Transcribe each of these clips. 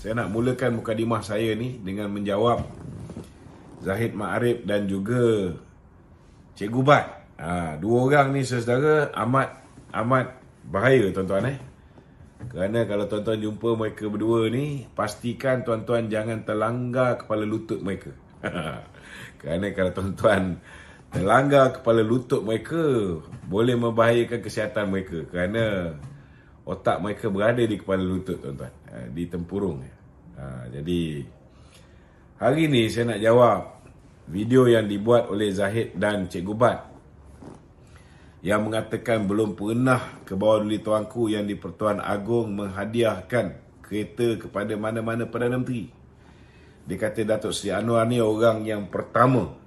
Saya nak mulakan mukadimah saya ni dengan menjawab Zahid Ma'arif dan juga Cikgu Bat. Dua orang ni saudara amat bahaya tuan-tuan Kerana kalau tuan-tuan jumpa mereka berdua ni, pastikan tuan-tuan jangan terlanggar kepala lutut mereka. Kerana kalau tuan-tuan terlanggar kepala lutut mereka, boleh membahayakan kesihatan mereka. Kerana otak mereka berada di kepala lutut tuan-tuan, di tempurung. Jadi hari ni saya nak jawab video yang dibuat oleh Zahid dan Cikgu Bat yang mengatakan belum pernah ke bawah duli tuanku yang di Pertuan Agong menghadiahkan kereta kepada mana-mana Perdana Menteri. Dia kata Datuk Seri Anwar ni orang yang pertama.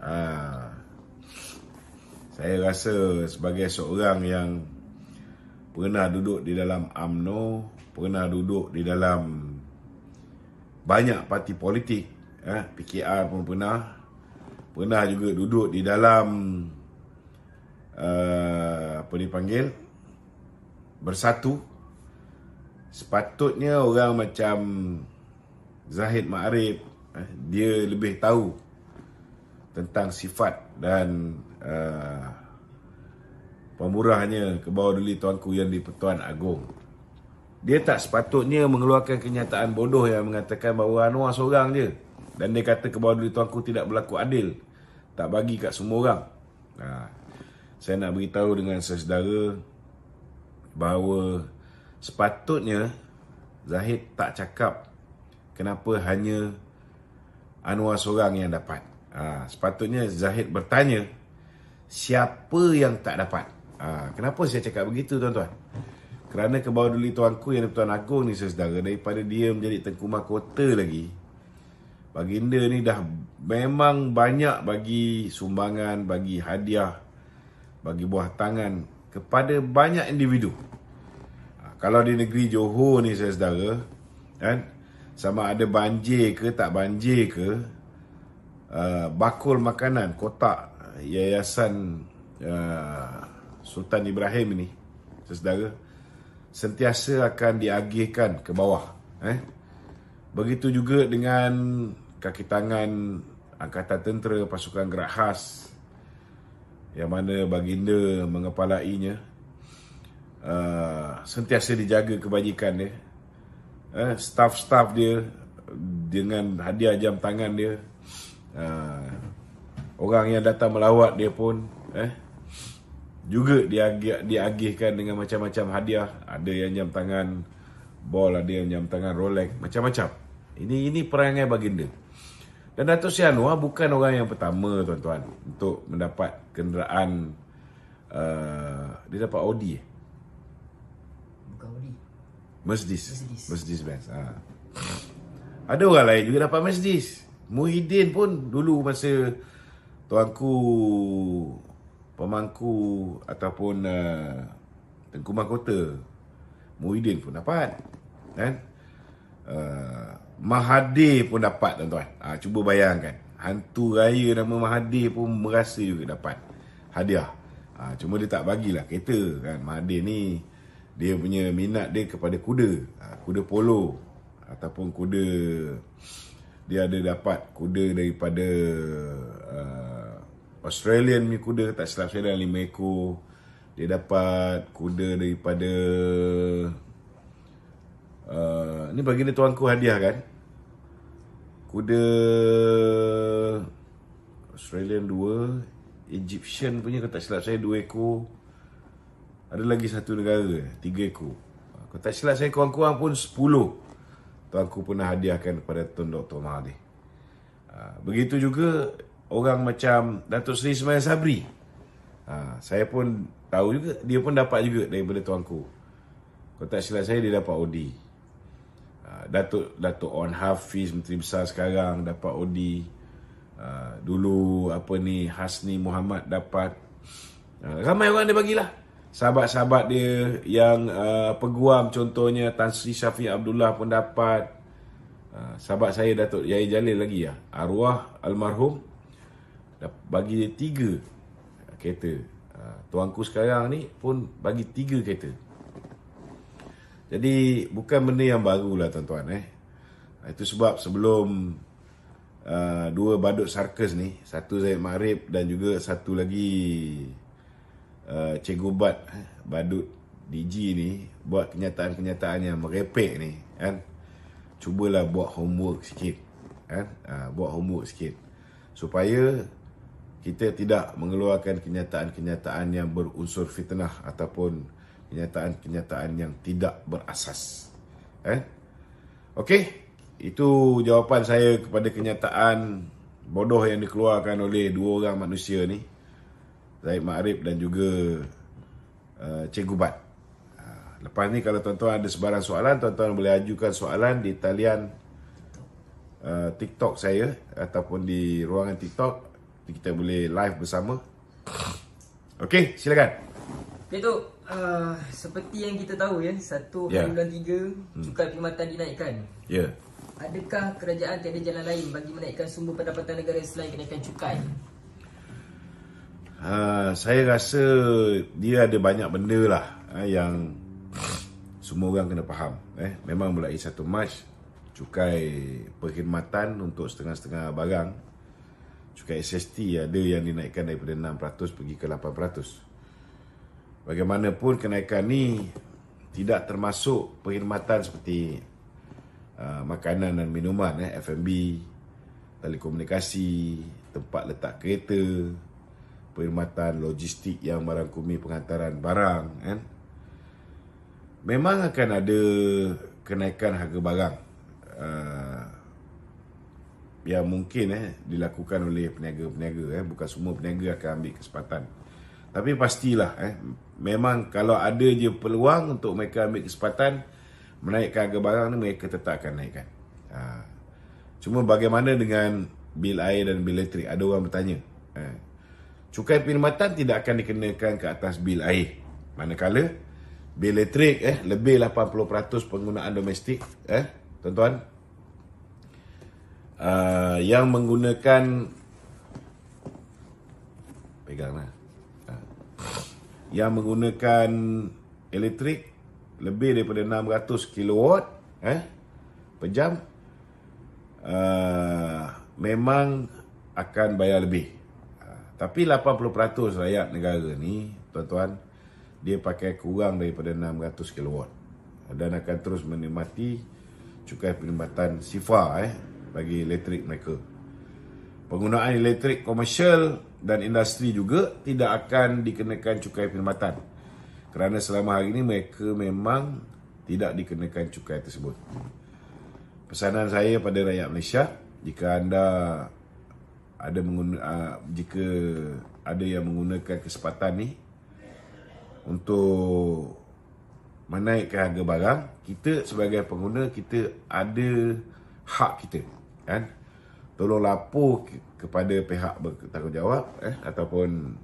Saya rasa sebagai seorang yang pernah duduk di dalam UMNO, pernah duduk di dalam banyak parti politik, PKR pun pernah juga duduk di dalam Bersatu. Sepatutnya orang macam Zahid Ma'arif, dia lebih tahu tentang sifat dan pemurahnya ke bawah duli tuanku yang di Pertuan Agong. Dia tak sepatutnya mengeluarkan kenyataan bodoh yang mengatakan bahawa Anwar seorang je, dan dia kata ke bawah duli tuanku tidak berlaku adil, tak bagi kat semua orang. Saya nak beritahu dengan saudara bahawa sepatutnya Zahid tak cakap kenapa hanya Anwar seorang yang dapat. Sepatutnya Zahid bertanya siapa yang tak dapat. Kenapa saya cakap begitu tuan-tuan? Kerana ke bawah duli tuanku yang di Pertuan Agong ni saudara, daripada dia menjadi Tengku Mahkota lagi, baginda ni dah memang banyak bagi sumbangan, bagi hadiah, bagi buah tangan kepada banyak individu. Kalau di negeri Johor ni saudara, sama ada banjir ke tak banjir ke, bakul makanan kotak Yayasan Sultan Ibrahim ini saudara sentiasa akan diagihkan ke bawah. Begitu juga dengan kaki tangan Angkatan Tentera Pasukan Gerak Khas yang mana baginda mengepalainya, sentiasa dijaga kebajikan dia. Staff-staff dia dengan hadiah jam tangan dia. Orang yang datang melawat dia pun juga diagihkan dengan macam-macam hadiah. Ada yang jam tangan bol, ada yang jam tangan Rolex, macam-macam. Ini perangai baginda. Dan Datuk Seri Anwar bukan orang yang pertama tuan-tuan untuk mendapat kenderaan. Dia dapat Audi. Bukan Audi, Mercedes Benz. Ada orang lain juga dapat Mercedes. Muhyiddin pun dulu masa tuanku pemangku ataupun Tengku Mahkota, Muhyiddin pun dapat, Mahathir pun dapat tuan-tuan. Cuba bayangkan, hantu raya nama Mahathir pun merasa juga dapat hadiah. Cuma dia tak bagilah kereta kan. Mahathir ni dia punya minat dia kepada kuda, kuda polo ataupun kuda. Dia ada dapat kuda daripada Australian punya kuda, tak silap saya dah 5 ekor. Dia dapat kuda daripada ni baginda tuanku hadiah kan. Kuda Australian 2, Egyptian punya kalau tak silap saya 2 ekor. Ada lagi satu negara 3 ekor. Kalau tak silap saya kurang-kurang pun 10 tuanku pernah hadiahkan kepada Tun Dr. Mahathir. Begitu juga orang macam Datuk Seri Ismail Sabri. Saya pun tahu juga, dia pun dapat juga daripada tuanku. Kalau tak silap saya dia dapat Audi. Datuk On Hafiz, Menteri Besar sekarang, dapat Audi. Dulu Hasni Muhammad dapat. Ramai orang dia bagilah. Sahabat-sahabat dia yang peguam, contohnya Tan Sri Syafiq Abdullah pun dapat. Sahabat saya Datuk Yai Jalil lagi arwah almarhum, bagi dia 3 kereta. Tuanku sekarang ni pun bagi 3 kereta. Jadi bukan benda yang baru lah tuan-tuan. Itu sebab sebelum dua badut sarkas ni, satu Zaid Ma'arif dan juga satu lagi Cikgu Bat, badut DG ni, buat kenyataan-kenyataan yang merepek ni kan, cubalah buat homework sikit kan, buat homework sikit supaya kita tidak mengeluarkan kenyataan-kenyataan yang berunsur fitnah ataupun kenyataan-kenyataan yang tidak berasas. Okey, itu jawapan saya kepada kenyataan bodoh yang dikeluarkan oleh dua orang manusia ni, Zaid Ma'arif dan juga Cikgu Bat. Lepas ni kalau tuan-tuan ada sebarang soalan, tuan-tuan boleh ajukan soalan di talian TikTok saya ataupun di ruangan TikTok. Kita boleh live bersama. Okey, silakan. Datuk, seperti yang kita tahu ya, 1 bulan 3 cukai perkhidmatan dinaikkan. Ya. Adakah kerajaan tiada jalan lain bagi menaikkan sumber pendapatan negara selain kenaikan cukai? Saya rasa dia ada banyak benda lah yang semua orang kena faham. Memang mulai 1 Mac, cukai perkhidmatan untuk setengah-setengah barang, cukai SST ada yang dinaikkan daripada 6% pergi ke 8%. Bagaimanapun kenaikan ni tidak termasuk perkhidmatan seperti makanan dan minuman, F&B, telekomunikasi, tempat letak kereta, perkhidmatan logistik yang merangkumi penghantaran barang kan. Memang akan ada kenaikan harga barang yang mungkin dilakukan oleh peniaga-peniaga, bukan semua peniaga akan ambil kesempatan. Tapi pastilah memang kalau ada je peluang untuk mereka ambil kesempatan menaikkan harga barang ni, mereka tetap akan naikkan. Cuma bagaimana dengan bil air dan bil elektrik? Ada orang bertanya. Cukai perkhidmatan tidak akan dikenakan ke atas bil air, manakala bil elektrik lebih 80% penggunaan domestik, tuan-tuan, yang menggunakan yang menggunakan elektrik lebih daripada 600 kilowatt per jam, memang akan bayar lebih. Tapi 80% rakyat negara ni, tuan-tuan, dia pakai kurang daripada 600 kilowatt dan akan terus menikmati cukai perkhidmatan SIFA bagi elektrik mereka. Penggunaan elektrik komersial dan industri juga tidak akan dikenakan cukai perkhidmatan kerana selama hari ini mereka memang tidak dikenakan cukai tersebut. Pesanan saya pada rakyat Malaysia, jika anda jika ada yang menggunakan kesempatan ni untuk menaikkan harga barang, kita sebagai pengguna, kita ada hak kita kan. Tolong lapor kepada pihak bertanggungjawab ataupun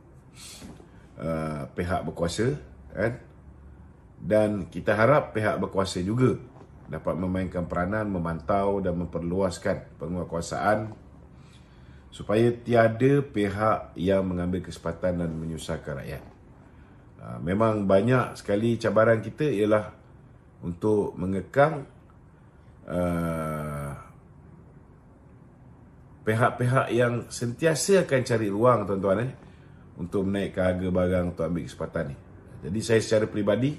pihak berkuasa kan. Dan kita harap pihak berkuasa juga dapat memainkan peranan memantau dan memperluaskan penguatkuasaan supaya tiada pihak yang mengambil kesempatan dan menyusahkan rakyat. Memang banyak sekali cabaran kita ialah untuk mengekang pihak-pihak yang sentiasa akan cari ruang, tuan-tuan, untuk menaikkan harga barang untuk ambil kesempatan ni. Jadi saya secara peribadi,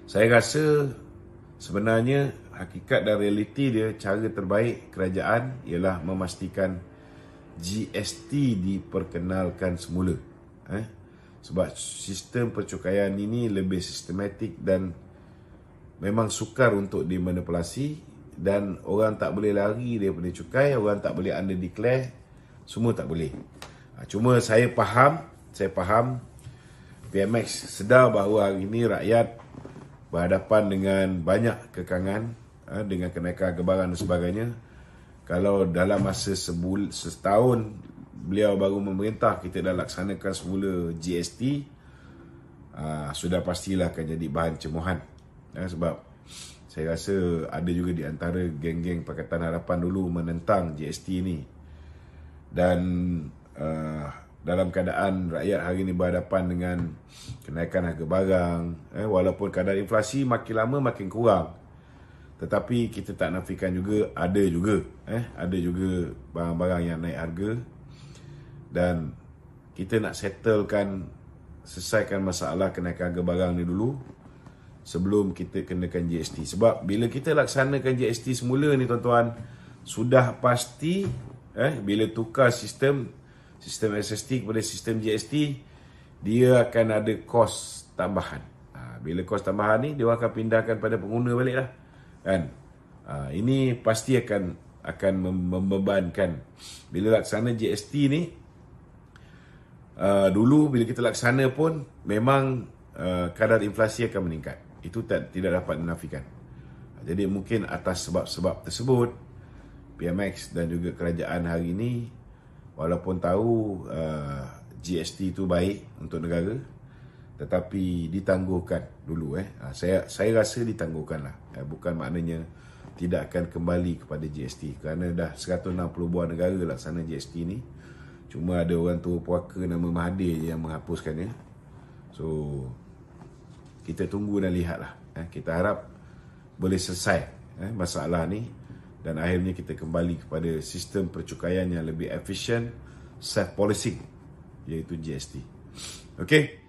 saya rasa sebenarnya hakikat dan realiti dia, cara terbaik kerajaan ialah memastikan GST diperkenalkan semula. Sebab sistem percukaian ini lebih sistematik dan memang sukar untuk dimanipulasi, dan orang tak boleh lari daripada cukai, orang tak boleh under declare, semua tak boleh. Cuma saya faham PMX sedar bahawa hari ini rakyat berhadapan dengan banyak kekangan dengan kenaikan harga barang dan sebagainya. Kalau dalam masa setahun beliau baru memerintah, kita dah laksanakan semula GST, sudah pastilah akan jadi bahan cemohan. Sebab saya rasa ada juga di antara geng-geng Pakatan Harapan dulu menentang GST ni. Dan dalam keadaan rakyat hari ini berhadapan dengan kenaikan harga barang, walaupun kadar inflasi makin lama makin kurang, Tetapi kita tak nafikan juga ada juga barang-barang yang naik harga, dan kita nak selesaikan masalah kenaikan harga barang ni dulu sebelum kita kenakan GST. Sebab bila kita laksanakan GST semula ni tuan-tuan, sudah pasti bila tukar sistem SST kepada sistem GST, dia akan ada kos tambahan. Bila kos tambahan ni dia akan pindahkan pada pengguna balik lah, kan. Ini pasti akan membebankan. Bila laksana GST ni, dulu bila kita laksana pun memang kadar inflasi akan meningkat. Itu tidak dapat dinafikan. Jadi mungkin atas sebab-sebab tersebut, PMX dan juga kerajaan hari ini, walaupun tahu GST itu baik untuk negara, tetapi ditangguhkan dulu. Saya rasa ditangguhkan lah. Bukan maknanya tidak akan kembali kepada GST, kerana dah 160 buah negara laksana GST ni. Cuma ada orang tua puaka nama Mahathir je yang menghapuskannya. So kita tunggu dan lihat lah. Kita harap boleh selesai masalah ni, dan akhirnya kita kembali kepada sistem percukaian yang lebih efisien, self-policing, iaitu GST. Okay.